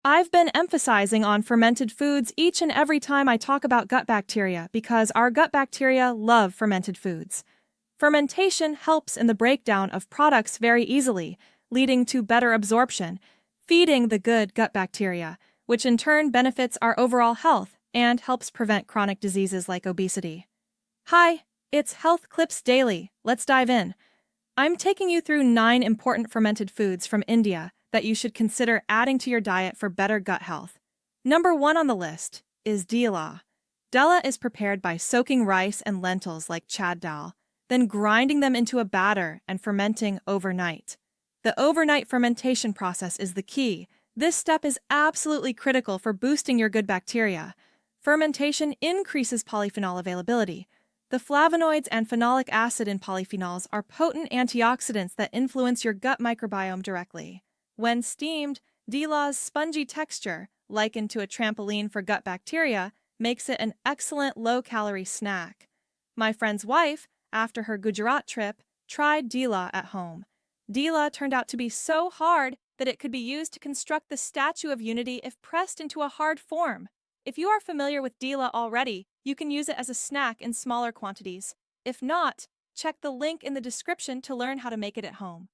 I've been emphasizing on fermented foods each and every time I talk about gut bacteria because our gut bacteria love fermented foods. Fermentation helps in the breakdown of products very easily, leading to better absorption, feeding the good gut bacteria, which in turn benefits our overall health and helps prevent chronic diseases like obesity. Hi, it's Health Clips Daily. Let's dive in. I'm taking you through 9 important fermented foods from India that you should consider adding to your diet for better gut health. Number 1 on the list is dela. Dela is prepared by soaking rice and lentils like chad dal, then grinding them into a batter and fermenting overnight. The overnight fermentation process is the key. This step is absolutely critical for boosting your good bacteria. Fermentation increases polyphenol availability. The flavonoids and phenolic acid in polyphenols are potent antioxidants that influence your gut microbiome directly. When steamed, dela's spongy texture, likened to a trampoline for gut bacteria, makes it an excellent low-calorie snack. My friend's wife, after her Gujarat trip, tried dela at home. Dela turned out to be so hard that it could be used to construct the Statue of Unity if pressed into a hard form. If you are familiar with dela already, you can use it as a snack in smaller quantities. If not, check the link in the description to learn how to make it at home.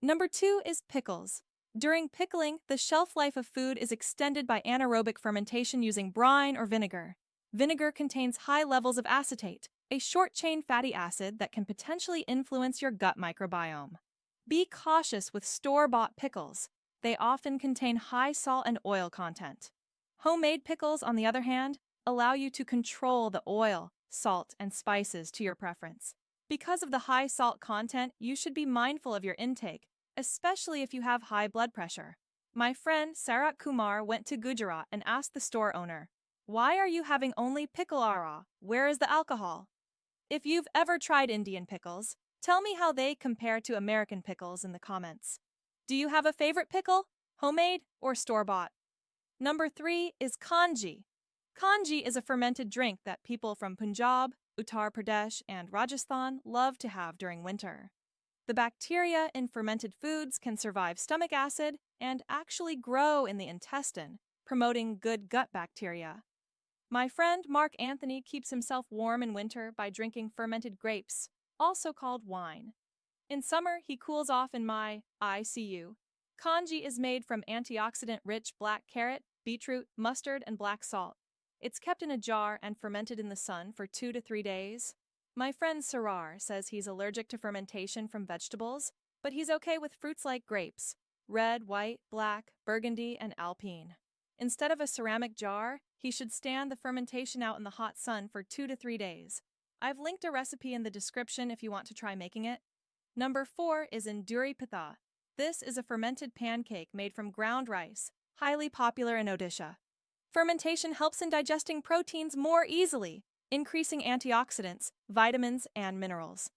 Number 2 is pickles. During pickling, the shelf life of food is extended by anaerobic fermentation using brine or vinegar. Vinegar contains high levels of acetate, a short-chain fatty acid that can potentially influence your gut microbiome. Be cautious with store-bought pickles. They often contain high salt and oil content. Homemade pickles, on the other hand, allow you to control the oil, salt, and spices to your preference. Because of the high salt content, you should be mindful of your intake, especially if you have high blood pressure. My friend Sarat Kumar went to Gujarat and asked the store owner, "Why are you having only pickle ara? Where is the alcohol?" If you've ever tried Indian pickles, tell me how they compare to American pickles in the comments. Do you have a favorite pickle, homemade or store-bought? Number 3 is Kanji. Kanji is a fermented drink that people from Punjab, Uttar Pradesh, and Rajasthan love to have during winter. The bacteria in fermented foods can survive stomach acid and actually grow in the intestine, promoting good gut bacteria. My friend Mark Anthony keeps himself warm in winter by drinking fermented grapes, also called wine. In summer, he cools off in my ICU. Kanji is made from antioxidant-rich black carrot, beetroot, mustard, and black salt. It's kept in a jar and fermented in the sun for 2 to 3 days. My friend Sarar says he's allergic to fermentation from vegetables, but he's okay with fruits like grapes, red, white, black, burgundy, and alpine. Instead of a ceramic jar, he should stand the fermentation out in the hot sun for 2 to 3 days. I've linked a recipe in the description if you want to try making it. Number 4 is Enduri Pitha. This is a fermented pancake made from ground rice, highly popular in Odisha. Fermentation helps in digesting proteins more easily, increasing antioxidants, vitamins, and minerals.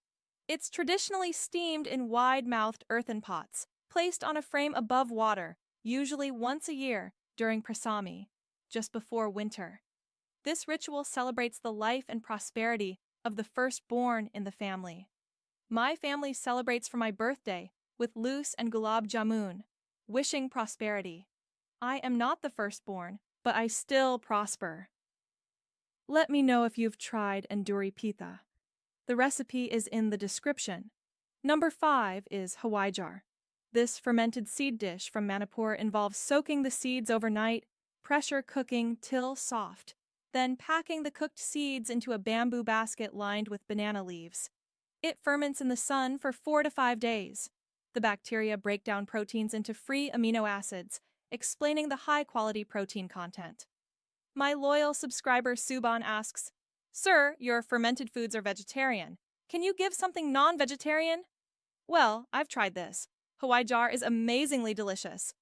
It's traditionally steamed in wide-mouthed earthen pots, placed on a frame above water, usually once a year during Prasami, just before winter. This ritual celebrates the life and prosperity of the firstborn in the family. My family celebrates for my birthday with loose and gulab jamun, wishing prosperity. I am not the firstborn, but I still prosper. Let me know if you've tried Enduri Pitha. The recipe is in the description. Number 5 is Hawaijar. This fermented seed dish from Manipur involves soaking the seeds overnight, pressure cooking till soft, then packing the cooked seeds into a bamboo basket lined with banana leaves. It ferments in the sun for 4 to 5 days. The bacteria break down proteins into free amino acids, explaining the high-quality protein content. My loyal subscriber Suban asks, "Sir, your fermented foods are vegetarian. Can you give something non-vegetarian?" Well, I've tried this. Hawaijar is amazingly delicious.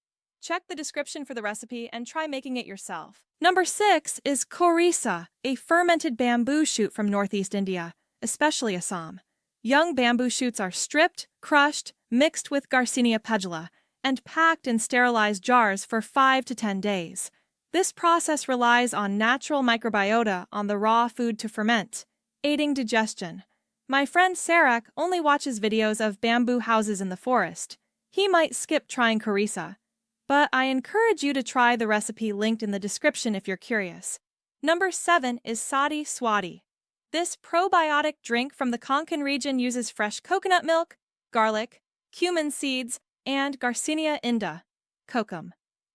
Check the description for the recipe and try making it yourself. Number 6 is Khorisa, a fermented bamboo shoot from northeast India, especially Assam. Young bamboo shoots are stripped, crushed, mixed with Garcinia pedula, and packed in sterilized jars for 5 to 10 days. This process relies on natural microbiota on the raw food to ferment, aiding digestion. My friend Sarak only watches videos of bamboo houses in the forest. He might skip trying Khorisa. but I encourage you to try the recipe linked in the description if you're curious. Number 7 is Saadi Suadi. This probiotic drink from the Konkan region uses fresh coconut milk, garlic, cumin seeds, and Garcinia india, kokum.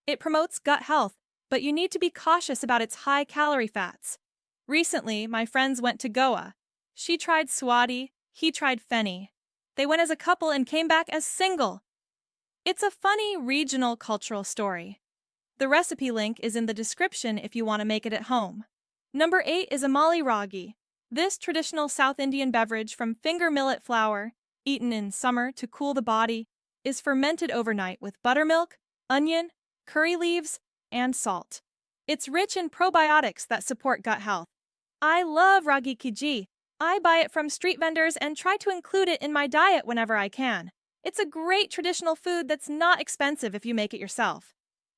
It promotes gut health, but you need to be cautious about its high-calorie fats. Recently, my friends went to Goa. She tried Suadi, he tried Feni. They went as a couple and came back as single. It's a funny regional cultural story. The recipe link is in the description if you want to make it at home. Number 8 is Amali Ragi. This traditional South Indian beverage from finger millet flour, eaten in summer to cool the body, is fermented overnight with buttermilk, onion, curry leaves, and salt. It's rich in probiotics that support gut health. I love ragi kiji. I buy it from street vendors and try to include it in my diet whenever I can. It's a great traditional food that's not expensive if you make it yourself.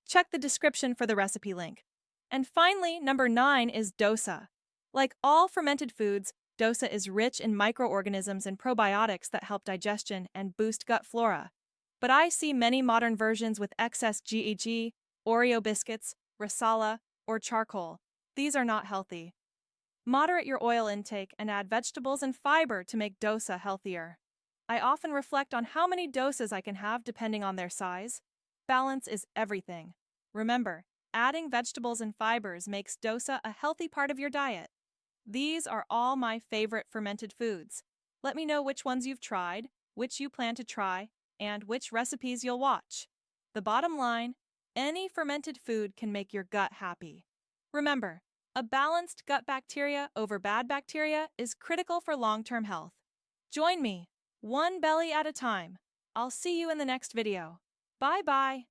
Check the description for the recipe link. And finally, number 9 is dosa. Like all fermented foods, dosa is rich in microorganisms and probiotics that help digestion and boost gut flora. But I see many modern versions with excess GEG, Oreo biscuits, risala, or charcoal. These are not healthy. Moderate your oil intake and add vegetables and fiber to make dosa healthier. I often reflect on how many dosas I can have depending on their size. Balance is everything. Remember, adding vegetables and fibers makes dosa a healthy part of your diet. These are all my favorite fermented foods. Let me know which ones you've tried, which you plan to try, and which recipes you'll watch. The bottom line, any fermented food can make your gut happy. Remember, a balanced gut bacteria over bad bacteria is critical for long-term health. Join me, one belly at a time. I'll see you in the next video. Bye-bye.